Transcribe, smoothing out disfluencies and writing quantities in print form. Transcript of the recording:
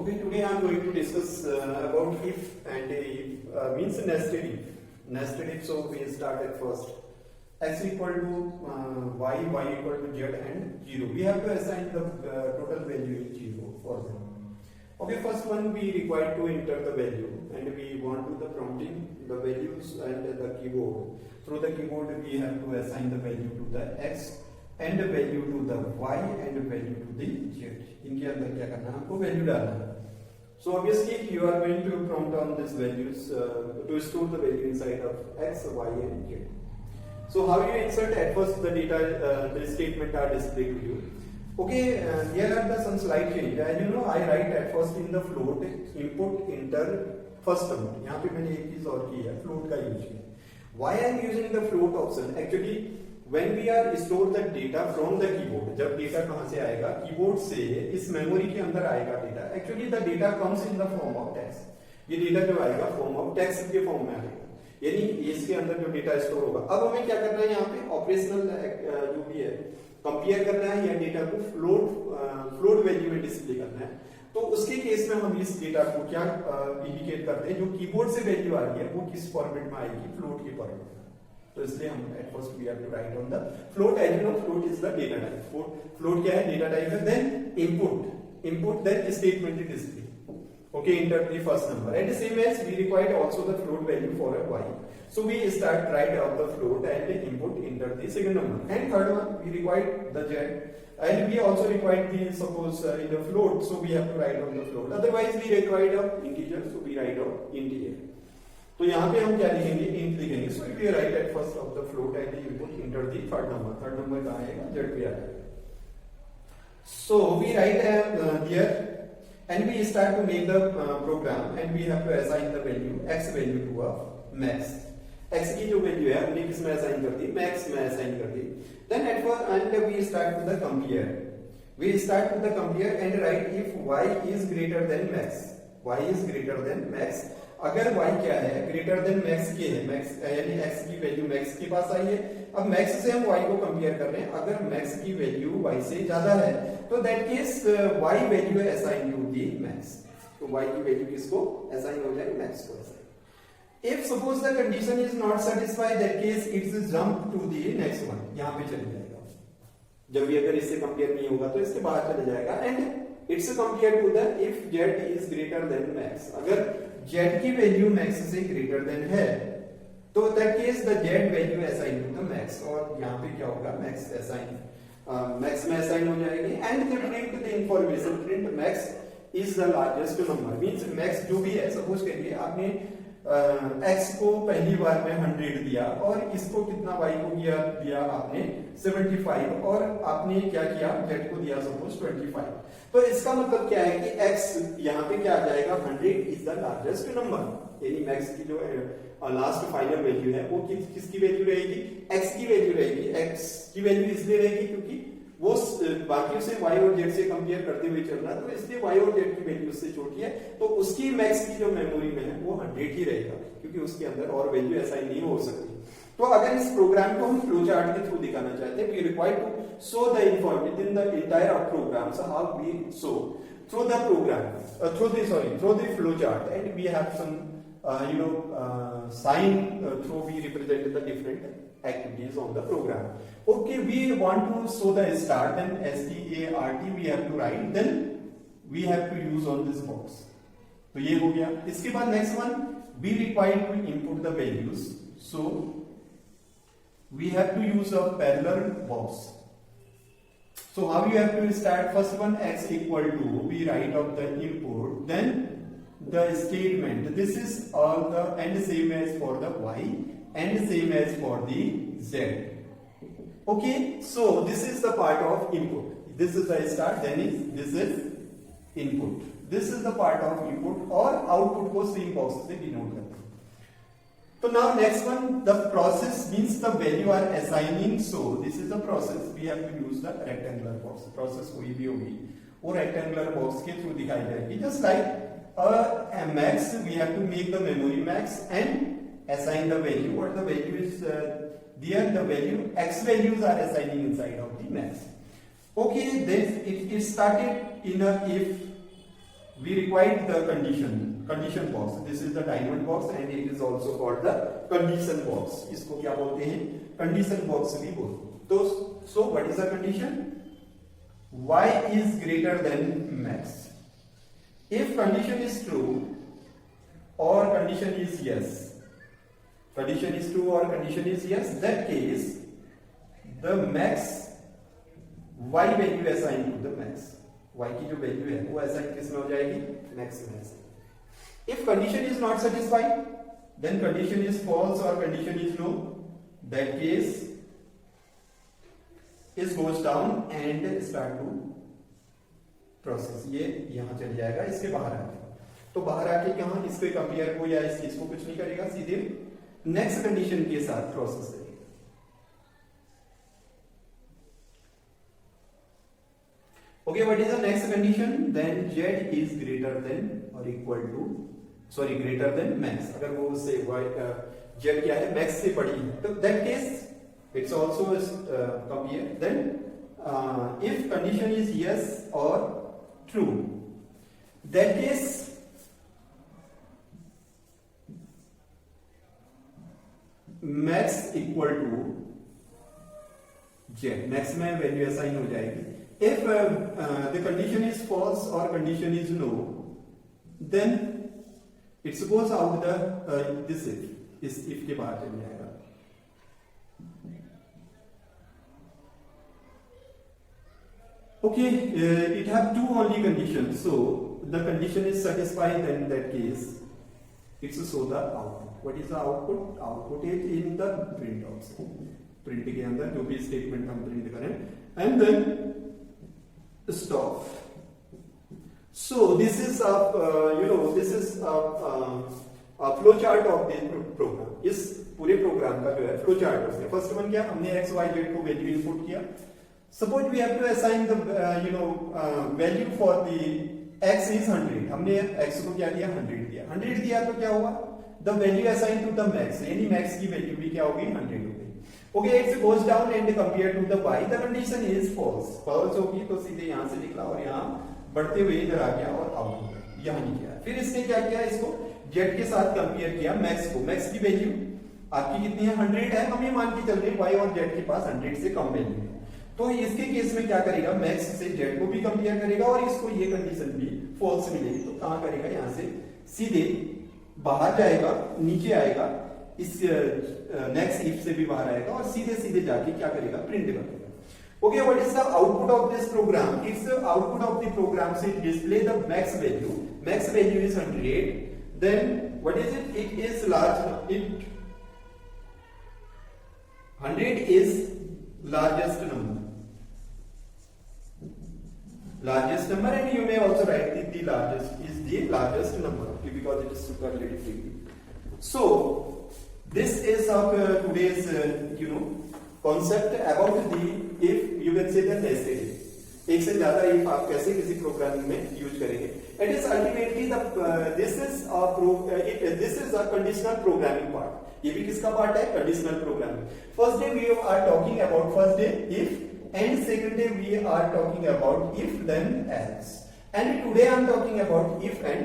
Okay, today I am going to discuss about if and if means nested if. Nested if, so we start at first. X equal to y, y equal to z and 0. We have to assign the total value in 0 for them. Okay, first one we require to enter the value and we want to the prompting the values and the keyboard. Through the keyboard we have to assign the value to the x and the value to the y and the value to the z. इनके अंदर क्या करना है हमको value डालना है. So obviously you are going to prompt on these values to store the value inside of x, y and z. So how you insert? At first the data the statement are displayed to you. Okay, here are the some slight change. As you know, I write at first in the float input enter first number. यहाँ पे मैंने एक चीज और की है, float का use किया. Why I am using the float option? Actually, when we are store the data from the keyboard, जब डेटा कहाँ से आएगा? कीबोर्ड से इस मेमोरी के अंदर आएगा data. Actually, the data comes in the form of text. ये डेटा जो आएगा फॉर्म ऑफ टेक्स्ट के फॉर्म में आएगा. यानी इसके अंदर जो डेटा स्टोर होगा. अब हमें क्या करना है यहाँ पे ऑपरेशनल जो भी है कंपेयर करना है या डेटा को फ्लोट वैल्यू में डिस्प्ले करना है. तो उसके केस में हम इस डेटा को क्या इंडिकेट करते हैं, जो कीबोर्ड से वैल्यू आ रही है वो किस फॉर्मेट में आएगी, फ्लोट के फॉर्मेट में. तो इसलिए हम at first we have to write on the float. As you know float is the data type. Float क्या है? डेटा टाइप है. Then input then statement display. Okay, enter the first number. And the same as we required also the float value for a y. So we start write out the float and input enter the second number. And third one we required the z. And we also required the suppose in the float, so we have to write on the float. Otherwise we required a integer, so we write out integer. तो यहाँ पे हम क्या लिखेंगे? int लिखेंगे. So if we write at first of the float and the input enter the third number. Third number कहाँ आएगा? Z पे आएगा. So we write here and we start to make the program and we have to assign the value x value to a max. X की जो value है हमने किस में असाइन कर दी? मैक्स में असाइन कर दी. Then at first and we start to the compare. We start to the compare and write if y is greater than max. Y is greater than max. अगर y क्या है? Greater than max के है. Max यानी x की value max के पास आई है. अब मैक्स से हम y को कंपेयर कर रहे हैं. अगर मैक्स की वैल्यू y से ज्यादा है तो दैट केस y वैल्यू है असाइन टू दी मैक्स. तो y की वैल्यू किसको असाइन हो जाएगी? मैक्स को assign. If suppose the condition is not satisfied, that case it is jump to the next one. यहाँ पे चले जाएगा. जब भी अगर इससे कंपेयर नहीं होगा तो इसके बाहर चले जाएगा. And it's compare to the if z is greater than max. अगर z की वैल्यू मैक्स से ग्रेटर देन है तो that case the z value assign to the max. और यहाँ पे क्या होगा? मैक्स असाइन मैक्स में असाइन हो जाएगी. And the print the information print max is the largest number. Means max जो भी है, सपोज करिए आपने x को पहली बार में 100 दिया और इसको कितना y को दिया आपने 75 और आपने क्या किया? z को दिया सपोज 25. तो इसका मतलब क्या है कि x यहाँ पे क्या आ जाएगा? 100 इज द लार्जेस्ट नंबर. यानी मैक्स की जो लास्ट फाइनल वैल्यू है वो किसकी वैल्यू रहेगी? x की वैल्यू रहेगी. x की वैल्यू इसलिए रहेगी क्योंकि वो बाकी से y और z से कंपेयर करते हुए चल रहा है. तो इसलिए y और z की वैल्यू उससे छोटी है तो उसकी मैक्स की जो मेमोरी में है वो 100 ही रहेगा क्योंकि उसके अंदर और वैल्यू असाइन नहीं हो सकती. तो अगर इस प्रोग्राम को हम फ्लो चार्ट के थ्रू दिखाना चाहते हैं, we require to show the information in the entire of program. So how we show through the program through the flow chart and we have some sign through we represent the different activities on the program. Okay, we want to show the start, then start we have to write, then we have to use on this box. तो ये हो गया. इसके बाद next one we require to input the values, so we have to use a parallel box. So how you have to start? First one x equal to we write of the input, then the statement. This is all the and same as for the y and same as for the z. Okay, so this is the part of input. This is the start, then this is input. This is the part of input और output को same box से denote करते हैं. So now next one, the process means the value are assigning. So this is the process. We have to use the rectangular box. Process कोई भी होगी वो rectangular box के through दिखाई जाएगी. Just like a max, we have to make the memory max and assign the value. What the value is there? The value x values are assigning inside of the max. Okay, then it started in a if we require the condition box. This is the diamond box and it is also called the condition box. इसको क्या बोलते हैं? Condition box भी बोलते हैं. तो so what is the condition? Y is greater than max. If condition is true or condition is yes, condition is true or condition is yes, that case the max y value assign to the max. y की जो value है वो assign किस में हो जाएगी? Max में assign. If condition is not satisfied then condition is false और condition is no, that case is goes down and start to process. ये यहां चल जाएगा, इसके बाहर आके, तो बाहर आके कहां इसके कंपेयर को या इस चीज को कुछ नहीं करेगा, सीधे नेक्स्ट कंडीशन के साथ प्रोसेस करेगा. Okay, what is the next condition? Then z is greater than or equal to, sorry, greater than max. अगर वो उससे z क्या है? max से बड़ी है, तो that case it's also come here. Then if condition is yes or true, that case max equal to z. max में वैल्यू असाइन हो जाएगी. If the condition is false or condition is no, then it goes out the this if के बाहर चल जाएगा. Okay, it have two only conditions. So the condition is satisfied, then in that case it's show the output. What is the output? Output is in the print option. Print के अंदर जो भी statement हम print करें, and then stop. So this is this is a flow chart of the program. इस पूरे programme का जो है फ्लो चार्ट है. फर्स्ट वन क्या, हमने x y z को वैल्यू इनपुट किया. Suppose we have to assign the value for the x is 100. हमने x को क्या दिया? 100 दिया. 100 दिया तो क्या हुआ? The value assign to the max, यानी मैक्स की वैल्यू भी क्या होगी? 100 होगी. Okay, it goes down and compared to the y, the condition is false. False होगी तो सीधे यहाँ से निकला और यहाँ बढ़ते हुए इधर आ गया और आउट हो गया, यहाँ नहीं किया. फिर इसने क्या किया? इसको z के साथ कंपेयर किया मैक्स को. मैक्स की वैल्यू आपकी कितनी है? 100 है. हम ये मान के चल रहे हैं y और z के पास 100 से कम वैल्यू है. तो इसके केस में क्या करेगा? मैक्स से z को भी कंपेयर करेगा और इसको ये कंडीशन भी फॉल्स मिलेगी. तो कहाँ करेगा? यहाँ से सीधे बाहर जाएगा, नीचे आएगा, इस नेक्स्ट इफ से भी बाहर आएगा और सीधे सीधे जाके क्या करेगा? प्रिंट कर देगा. Okay, what is the output of this program? It's the output of the program. So display the max value. Max value is 100. Then what is it? It is large. It 100 is largest number. Largest number, and you may also write the largest is the largest number because it is superlative degree. So this is our today's concept about the if you can say the nested if. एक से ज्यादा if आप कैसे किसी programming में use करेंगे. It is ultimately this is a conditional programming part. ये भी किसका पार्ट है? conditional programming. First day we are talking about first day if, and second day we are talking about if then else. And today I am talking about if and